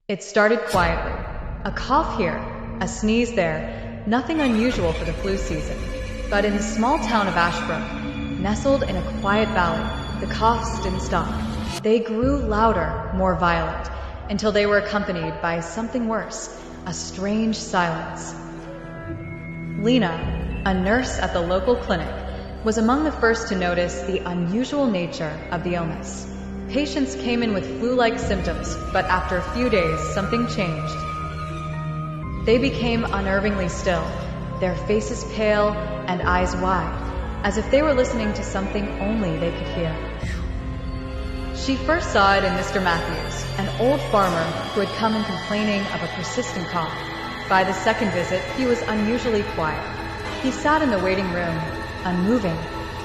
It started quietly. A cough here, a sneeze there, nothing unusual for the flu season. But in the small town of Ashbrook, nestled in a quiet valley, the coughs didn't stop. They grew louder, more violent, until they were accompanied by something worse, a strange silence. Lena, a nurse at the local clinic, was among the first to notice the unusual nature of the illness. Patients came in with flu-like symptoms, but after a few days, something changed. They became unnervingly still, their faces pale and eyes wide, as if they were listening to something only they could hear. She first saw it in Mr. Matthews, an old farmer who had come in complaining of a persistent cough. By the second visit, he was unusually quiet. He sat in the waiting room, unmoving,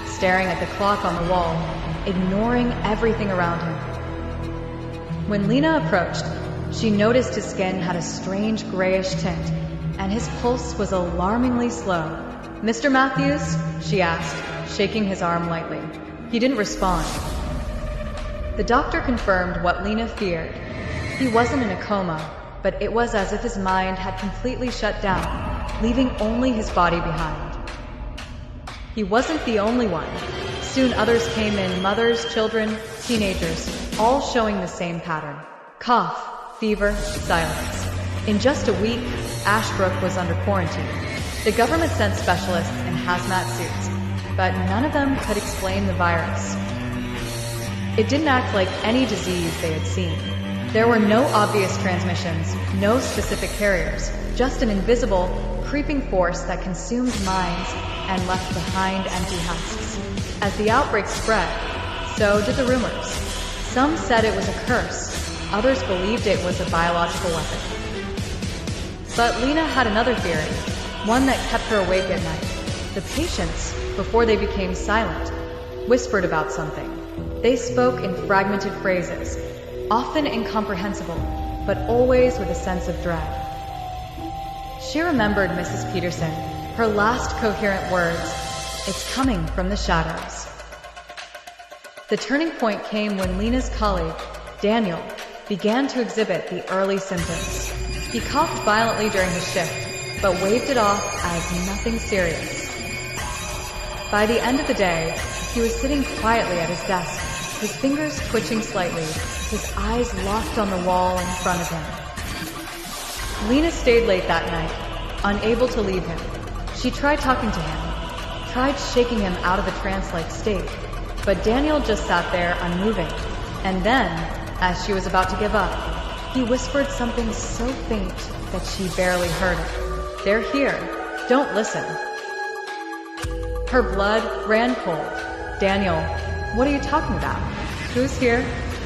staring at the clock on the wall, ignoring everything around him. When Lena approached, she noticed his skin had a strange grayish tint, and his pulse was alarmingly slow. "Mr. Matthews?" she asked, shaking his arm lightly. He didn't respond. The doctor confirmed what Lena feared. He wasn't in a coma, but it was as if his mind had completely shut down, leaving only his body behind. He wasn't the only one. Soon others came in, mothers, children, teenagers, all showing the same pattern. Cough, fever, silence. In just a week, Ashbrook was under quarantine. The government sent specialists in hazmat suits, but none of them could explain the virus. It didn't act like any disease they had seen. There were no obvious transmissions, no specific carriers, just an invisible, creeping force that consumed minds and left behind empty husks. As the outbreak spread, so did the rumors. Some said it was a curse, others believed it was a biological weapon. But Lena had another theory, one that kept her awake at night. The patients, before they became silent, whispered about something. They spoke in fragmented phrases, often incomprehensible, but always with a sense of dread. She remembered Mrs. Peterson, her last coherent words, "It's coming from the shadows." The turning point came when Lena's colleague, Daniel, began to exhibit the early symptoms. He coughed violently during his shift, but waved it off as nothing serious. By the end of the day, he was sitting quietly at his desk, his fingers twitching slightly, his eyes locked on the wall in front of him. Lena stayed late that night, unable to leave him. She tried talking to him, tried shaking him out of the trance-like state, but Daniel just sat there unmoving. And then, as she was about to give up, he whispered something so faint that she barely heard it. "They're here. Don't listen." Her blood ran cold. "Daniel, what are you talking about? Who's here?"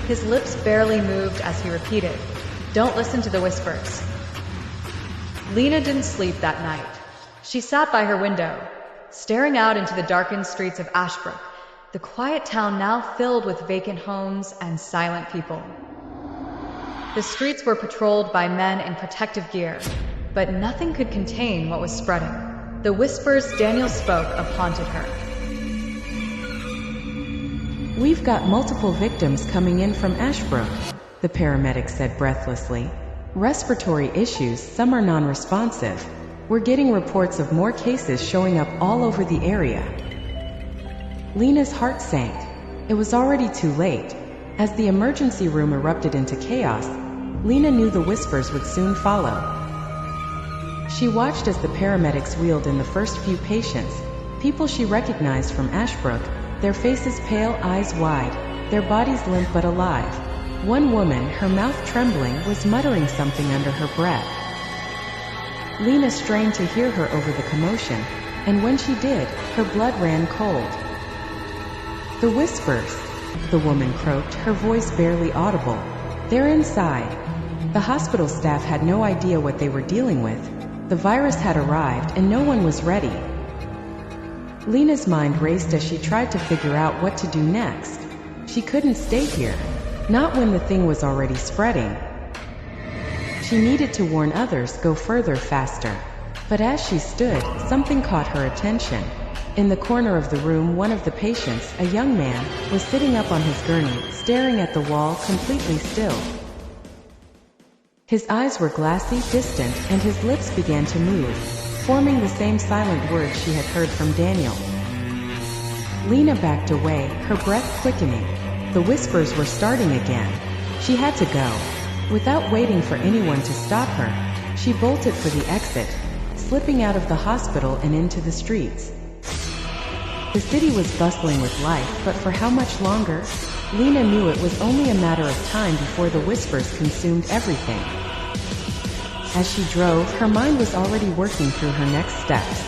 His lips barely moved as he repeated, "Don't listen to the whispers." Lena didn't sleep that night. She sat by her window, staring out into the darkened streets of Ashbrook, the quiet town now filled with vacant homes and silent people. The streets were patrolled by men in protective gear, but nothing could contain what was spreading. The whispers Daniel spoke of haunted her. "We've got multiple victims coming in from Ashbrook," the paramedic said breathlessly. "Respiratory issues, some are non-responsive. We're getting reports of more cases showing up all over the area." Lena's heart sank. It was already too late. As the emergency room erupted into chaos, Lena knew the whispers would soon follow. She watched as the paramedics wheeled in the first few patients, people she recognized from Ashbrook, their faces pale, eyes wide, their bodies limp but alive. One woman, her mouth trembling, was muttering something under her breath. Lena strained to hear her over the commotion, and when she did, her blood ran cold. "The whispers," the woman croaked, her voice barely audible. "They're inside." The hospital staff had no idea what they were dealing with. The virus had arrived and no one was ready. Lena's mind raced as she tried to figure out what to do next. She couldn't stay here, not when the thing was already spreading. She needed to warn others, go further, faster. But as she stood, something caught her attention. In the corner of the room, one of the patients, a young man, was sitting up on his gurney, staring at the wall, completely still. His eyes were glassy, distant, and his lips began to move, forming the same silent words she had heard from Daniel. Lena backed away, her breath quickening. The whispers were starting again. She had to go. Without waiting for anyone to stop her, she bolted for the exit, slipping out of the hospital and into the streets. The city was bustling with life, but for how much longer? Lena knew it was only a matter of time before the whispers consumed everything. As she drove, her mind was already working through her next steps.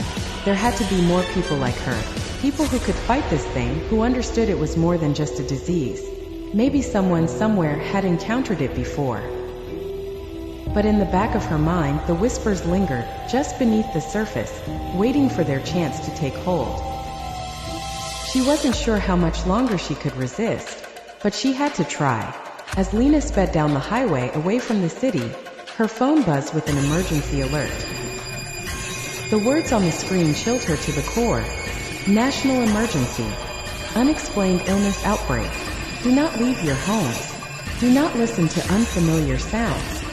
There had to be more people like her. People who could fight this thing, who understood it was more than just a disease. Maybe someone somewhere had encountered it before. But in the back of her mind, the whispers lingered, just beneath the surface, waiting for their chance to take hold. She wasn't sure how much longer she could resist, but she had to try. As Lena sped down the highway away from the city, her phone buzzed with an emergency alert. The words on the screen chilled her to the core. National emergency. Unexplained illness outbreak. Do not leave your homes. Do not listen to unfamiliar sounds.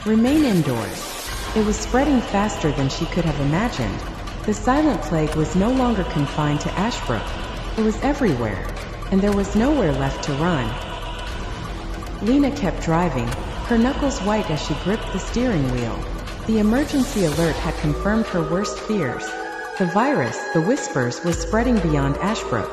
Remain indoors. It was spreading faster than she could have imagined. The silent plague was no longer confined to Ashbrook. It was everywhere, and there was nowhere left to run. Lena kept driving, her knuckles white as she gripped the steering wheel. The emergency alert had confirmed her worst fears. The virus, the whispers, was spreading beyond Ashbrook.